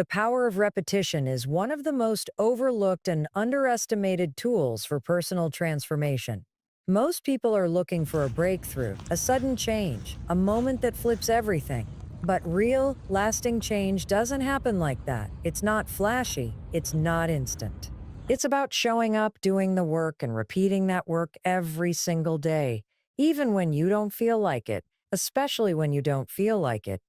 The power of repetition is one of the most overlooked and underestimated tools for personal transformation. Most people are looking for a breakthrough, a sudden change, a moment that flips everything. But real, lasting change doesn't happen like that. It's not flashy, it's not instant. It's about showing up, doing the work, and repeating that work every single day, even when you don't feel like it, especially when you don't feel like it.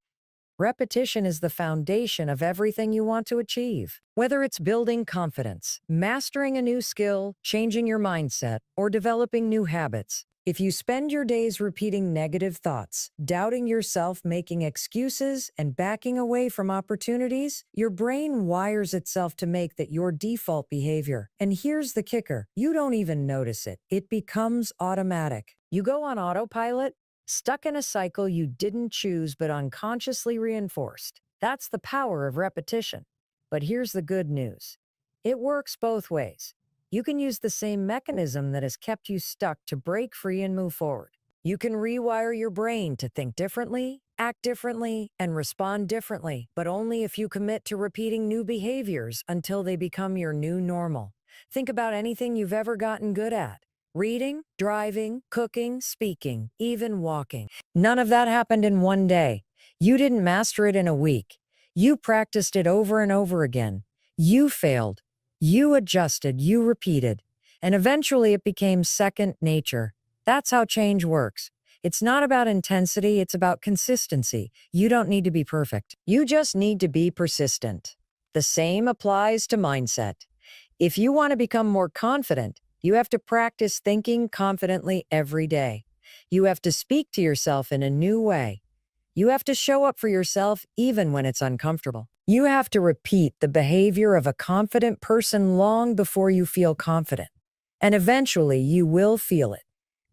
Repetition is the foundation of everything you want to achieve. Whether it's building confidence, mastering a new skill, changing your mindset, or developing new habits, if you spend your days repeating negative thoughts, doubting yourself, making excuses, and backing away from opportunities, your brain wires itself to make that your default behavior. And here's the kicker: you don't even notice it. It becomes automatic. You go on autopilot, stuck in a cycle you didn't choose but unconsciously reinforced. That's the power of repetition. But here's the good news. It works both ways. You can use the same mechanism that has kept you stuck to break free and move forward. You can rewire your brain to think differently, act differently, and respond differently, but only if you commit to repeating new behaviors until they become your new normal. Think about anything you've ever gotten good at. Reading, driving, cooking, speaking, even walking. None of that happened in one day. You didn't master it in a week. You practiced it over and over again. You failed. You adjusted. You repeated. And eventually it became second nature. That's how change works. It's not about intensity, it's about consistency. You don't need to be perfect. You just need to be persistent. The same applies to mindset. If you want to become more confident, you have to practice thinking confidently every day. You have to speak to yourself in a new way. You have to show up for yourself even when it's uncomfortable. You have to repeat the behavior of a confident person long before you feel confident. And eventually you will feel it.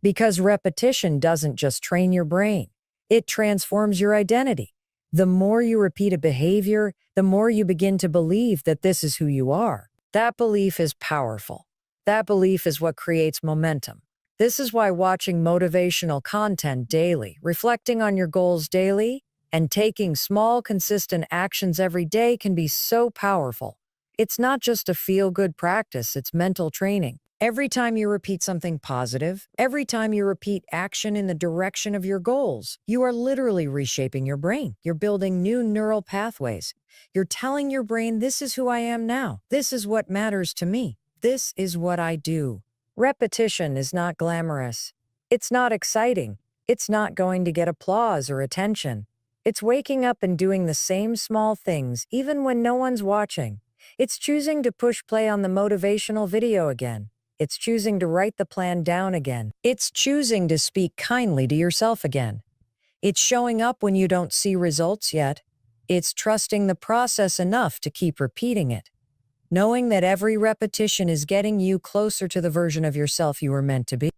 Because repetition doesn't just train your brain, it transforms your identity. The more you repeat a behavior, the more you begin to believe that this is who you are. That belief is powerful. That belief is what creates momentum. This is why watching motivational content daily, reflecting on your goals daily, and taking small, consistent actions every day can be so powerful. It's not just a feel-good practice, it's mental training. Every time you repeat something positive, every time you repeat action in the direction of your goals, you are literally reshaping your brain. You're building new neural pathways. You're telling your brain, this is who I am now. This is what matters to me. This is what I do. Repetition is not glamorous. It's not exciting. It's not going to get applause or attention. It's waking up and doing the same small things even when no one's watching. It's choosing to push play on the motivational video again. It's choosing to write the plan down again. It's choosing to speak kindly to yourself again. It's showing up when you don't see results yet. It's trusting the process enough to keep repeating it. Knowing that every repetition is getting you closer to the version of yourself you were meant to be.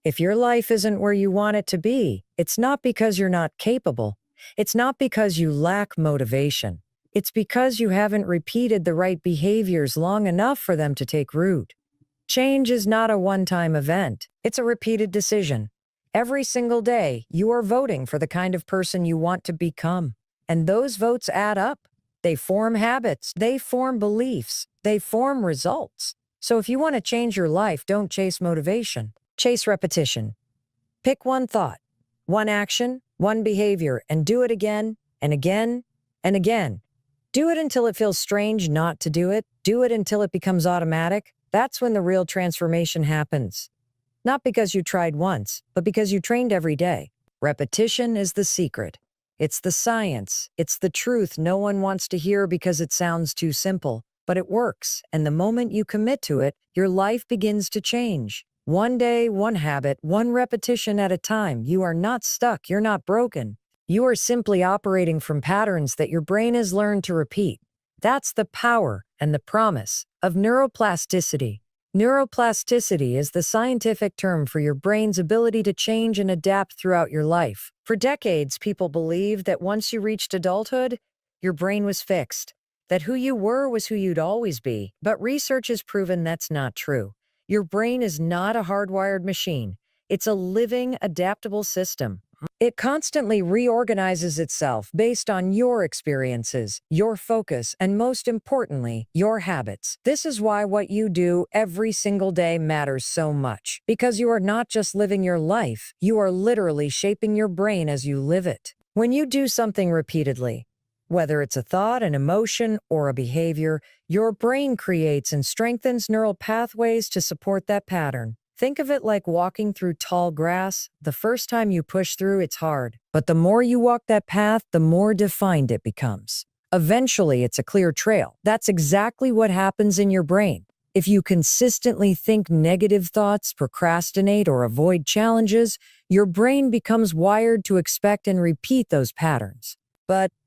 If your life isn't where you want it to be, it's not because you're not capable. It's not because you lack motivation. It's because you haven't repeated the right behaviors long enough for them to take root. Change is not a one-time event. It's a repeated decision. Every single day, you are voting for the kind of person you want to become. And those votes add up. They form habits. They form beliefs. They form results. So if you want to change your life, don't chase motivation. Chase repetition. Pick one thought, one action, one behavior, and do it again and again and again. Do it until it feels strange not to do it. Do it until it becomes automatic. That's when the real transformation happens. Not because you tried once, but because you trained every day. Repetition is the secret. It's the science. It's the truth no one wants to hear because it sounds too simple. But it works, and the moment you commit to it, your life begins to change. One day, one habit, one repetition at a time. You are not stuck. You're not broken. You are simply operating from patterns that your brain has learned to repeat. That's the power and the promise of neuroplasticity. Neuroplasticity is the scientific term for your brain's ability to change and adapt throughout your life. For decades, people believed that once you reached adulthood, your brain was fixed, that who you were was who you'd always be. But research has proven that's not true. Your brain is not a hardwired machine. It's a living, adaptable system. It constantly reorganizes itself based on your experiences, your focus, and most importantly, your habits. This is why what you do every single day matters so much. Because you are not just living your life, you are literally shaping your brain as you live it. When you do something repeatedly, whether it's a thought, an emotion, or a behavior, your brain creates and strengthens neural pathways to support that pattern. Think of it like walking through tall grass. The first time you push through, it's hard. But the more you walk that path, the more defined it becomes. Eventually, it's a clear trail. That's exactly what happens in your brain. If you consistently think negative thoughts, procrastinate, or avoid challenges, your brain becomes wired to expect and repeat those patterns.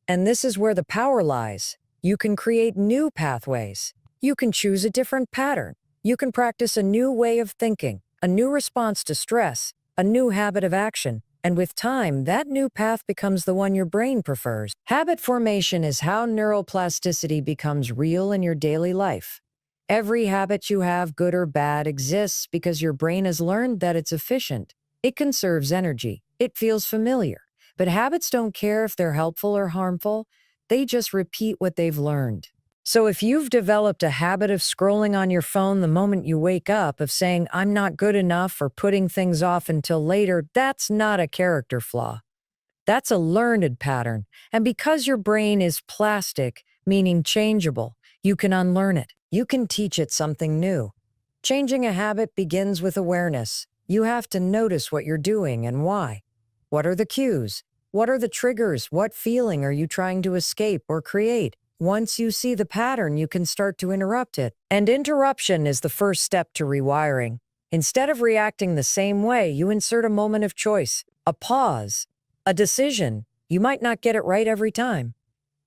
And this is where the power lies. You can create new pathways. You can choose a different pattern. You can practice a new way of thinking, a new response to stress, a new habit of action, and with time, that new path becomes the one your brain prefers. Habit formation is how neuroplasticity becomes real in your daily life. Every habit you have, good or bad, exists because your brain has learned that it's efficient. It conserves energy. It feels familiar. But habits don't care if they're helpful or harmful. They just repeat what they've learned. So if you've developed a habit of scrolling on your phone the moment you wake up, of saying, "I'm not good enough," or putting things off until later, that's not a character flaw. That's a learned pattern. And because your brain is plastic, meaning changeable, you can unlearn it. You can teach it something new. Changing a habit begins with awareness. You have to notice what you're doing and why. What are the cues? What are the triggers? What feeling are you trying to escape or create? Once you see the pattern, you can start to interrupt it. And interruption is the first step to rewiring. Instead of reacting the same way, you insert a moment of choice, a pause, a decision. You might not get it right every time.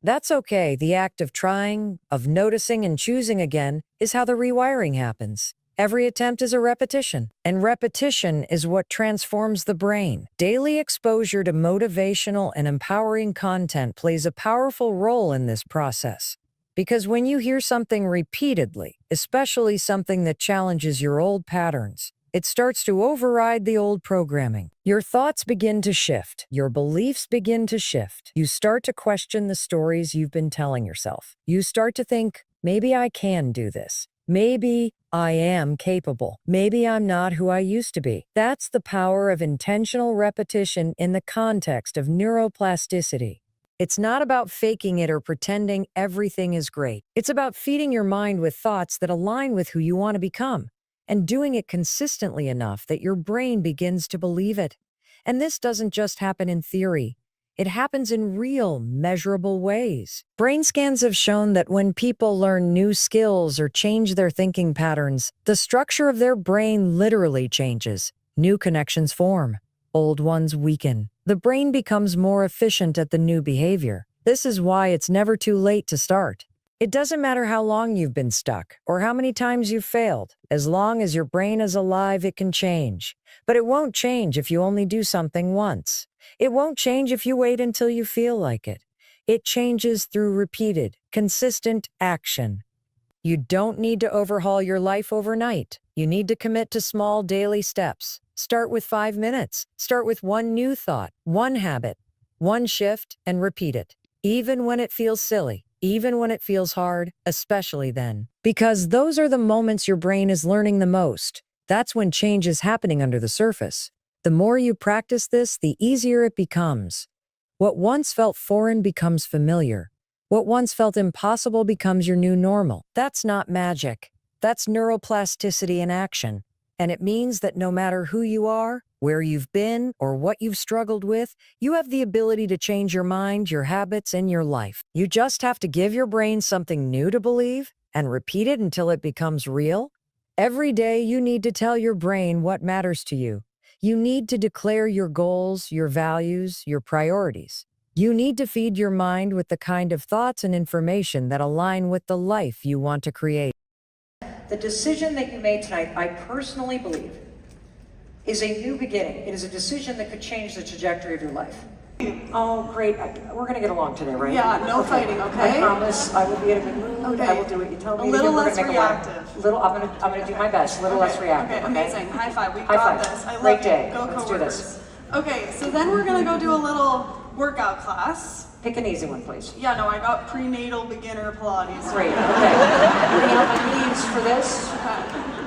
That's okay. The act of trying, of noticing and choosing again is how the rewiring happens. Every attempt is a repetition, and repetition is what transforms the brain. Daily exposure to motivational and empowering content plays a powerful role in this process. Because when you hear something repeatedly, especially something that challenges your old patterns, it starts to override the old programming. Your thoughts begin to shift. Your beliefs begin to shift. You start to question the stories you've been telling yourself. You start to think, maybe I can do this. Maybe I am capable. Maybe I'm not who I used to be. That's the power of intentional repetition in the context of neuroplasticity. It's not about faking it or pretending everything is great. It's about feeding your mind with thoughts that align with who you want to become, and doing it consistently enough that your brain begins to believe it. And this doesn't just happen in theory. It happens in real, measurable ways. Brain scans have shown that when people learn new skills or change their thinking patterns, the structure of their brain literally changes. New connections form. Old ones weaken. The brain becomes more efficient at the new behavior. This is why it's never too late to start. It doesn't matter how long you've been stuck or how many times you've failed. As long as your brain is alive, it can change. But it won't change if you only do something once. It won't change if you wait until you feel like it. It changes through repeated, consistent action. You don't need to overhaul your life overnight. You need to commit to small daily steps. Start with 5 minutes. Start with one new thought, one habit, one shift, and repeat it. Even when it feels silly, even when it feels hard, especially then. Because those are the moments your brain is learning the most. That's when change is happening under the surface. The more you practice this, the easier it becomes. What once felt foreign becomes familiar. What once felt impossible becomes your new normal. That's not magic. That's neuroplasticity in action. And it means that no matter who you are, where you've been, or what you've struggled with, you have the ability to change your mind, your habits, and your life. You just have to give your brain something new to believe and repeat it until it becomes real. Every day, you need to tell your brain what matters to you. You need to declare your goals, your values, your priorities. You need to feed your mind with the kind of thoughts and information that align with the life you want to create. The decision that you made tonight, I personally believe, is a new beginning. It is a decision that could change the trajectory of your life. Oh, great. We're going to get along today, right? Yeah, no fighting, okay? I promise I will be in a good mood. Okay. I will do what you tell me A to do. little We're less gonna make a laugh. reactive. I'm going to do my best. A little less reactive. Okay, amazing. High five. We High got five. this. I love Great you. day. Go Let's do coworkers. this. Okay, so then we're gonna go do a little workout class. Pick an easy one, please. Yeah, no, I got prenatal beginner Pilates. Great. Okay. We're going to have my knees for this.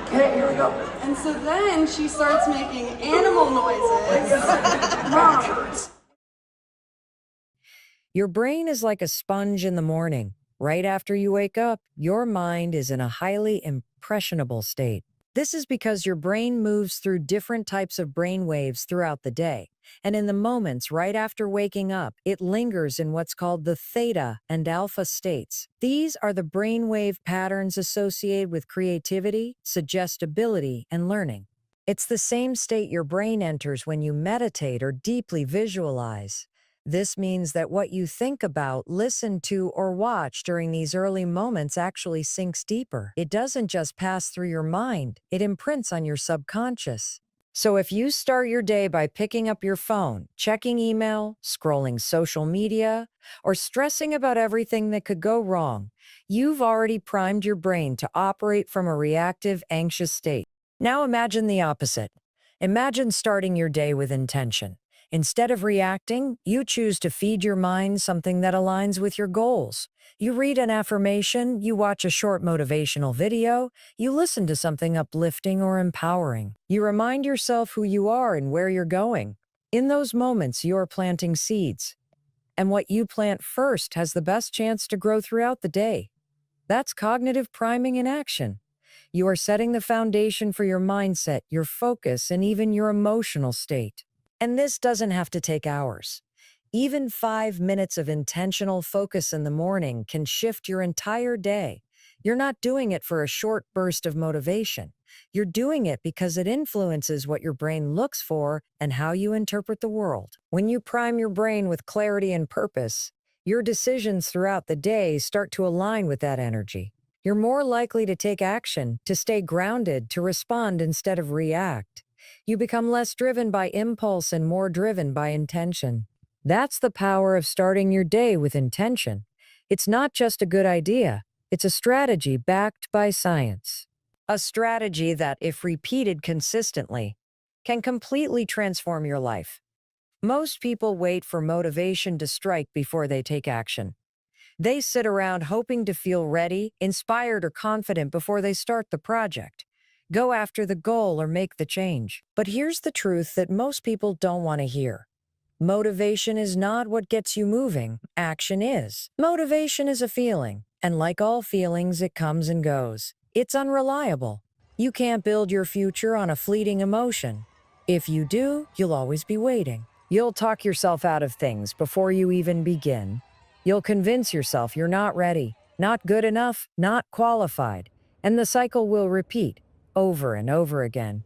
Okay, here we go. And so then she starts making animal noises. Your brain is like a sponge in the morning. Right after you wake up, your mind is in a highly impressionable state. This is because your brain moves through different types of brain waves throughout the day. And in the moments right after waking up, it lingers in what's called the theta and alpha states. These are the brainwave patterns associated with creativity, suggestibility, and learning. It's the same state your brain enters when you meditate or deeply visualize. This means that what you think about, listen to, or watch during these early moments actually sinks deeper. It doesn't just pass through your mind, it imprints on your subconscious. So if you start your day by picking up your phone, checking email, scrolling social media, or stressing about everything that could go wrong, you've already primed your brain to operate from a reactive, anxious state. Now imagine the opposite. Imagine starting your day with intention. Instead of reacting, you choose to feed your mind something that aligns with your goals. You read an affirmation, you watch a short motivational video, you listen to something uplifting or empowering. You remind yourself who you are and where you're going. In those moments, you're planting seeds. And what you plant first has the best chance to grow throughout the day. That's cognitive priming in action. You are setting the foundation for your mindset, your focus, and even your emotional state. And this doesn't have to take hours. Even 5 minutes of intentional focus in the morning can shift your entire day. You're not doing it for a short burst of motivation. You're doing it because it influences what your brain looks for and how you interpret the world. When you prime your brain with clarity and purpose, your decisions throughout the day start to align with that energy. You're more likely to take action, to stay grounded, to respond instead of react. You become less driven by impulse and more driven by intention. That's the power of starting your day with intention. It's not just a good idea, it's a strategy backed by science. A strategy that, if repeated consistently, can completely transform your life. Most people wait for motivation to strike before they take action. They sit around hoping to feel ready, inspired, or confident before they start the project. Go after the goal or make the change. But here's the truth that most people don't want to hear. Motivation is not what gets you moving. Action is. Motivation is a feeling, and like all feelings, it comes and goes. It's unreliable. You can't build your future on a fleeting emotion. If you do, you'll always be waiting. You'll talk yourself out of things before you even begin. You'll convince yourself you're not ready, not good enough, not qualified, and the cycle will repeat over and over again.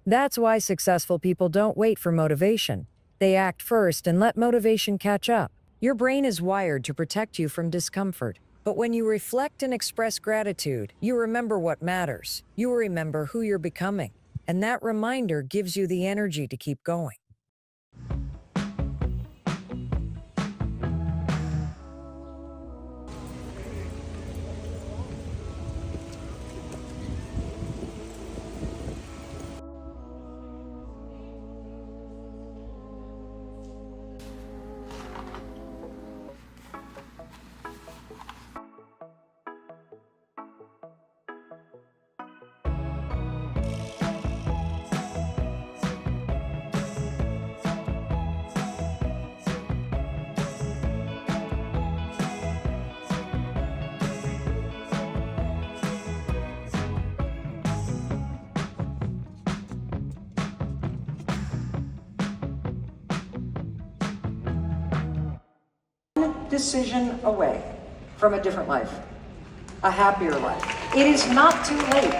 That's why successful people don't wait for motivation. They act first and let motivation catch up. Your brain is wired to protect you from discomfort. But when you reflect and express gratitude, you remember what matters. You remember who you're becoming. And that reminder gives you the energy to keep going. Decision away from a different life, a happier life. It is not too late.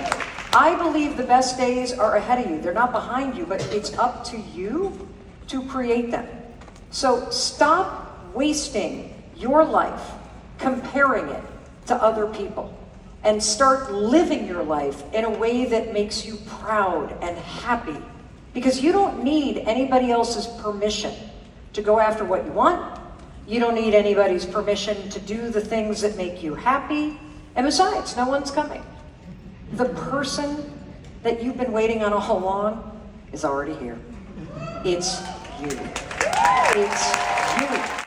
I believe the best days are ahead of you. They're not behind you, but it's up to you to create them. So stop wasting your life comparing it to other people and start living your life in a way that makes you proud and happy, because you don't need anybody else's permission to go after what you want. You don't need anybody's permission to do the things that make you happy. And besides, no one's coming. The person that you've been waiting on all along is already here. It's you. It's you.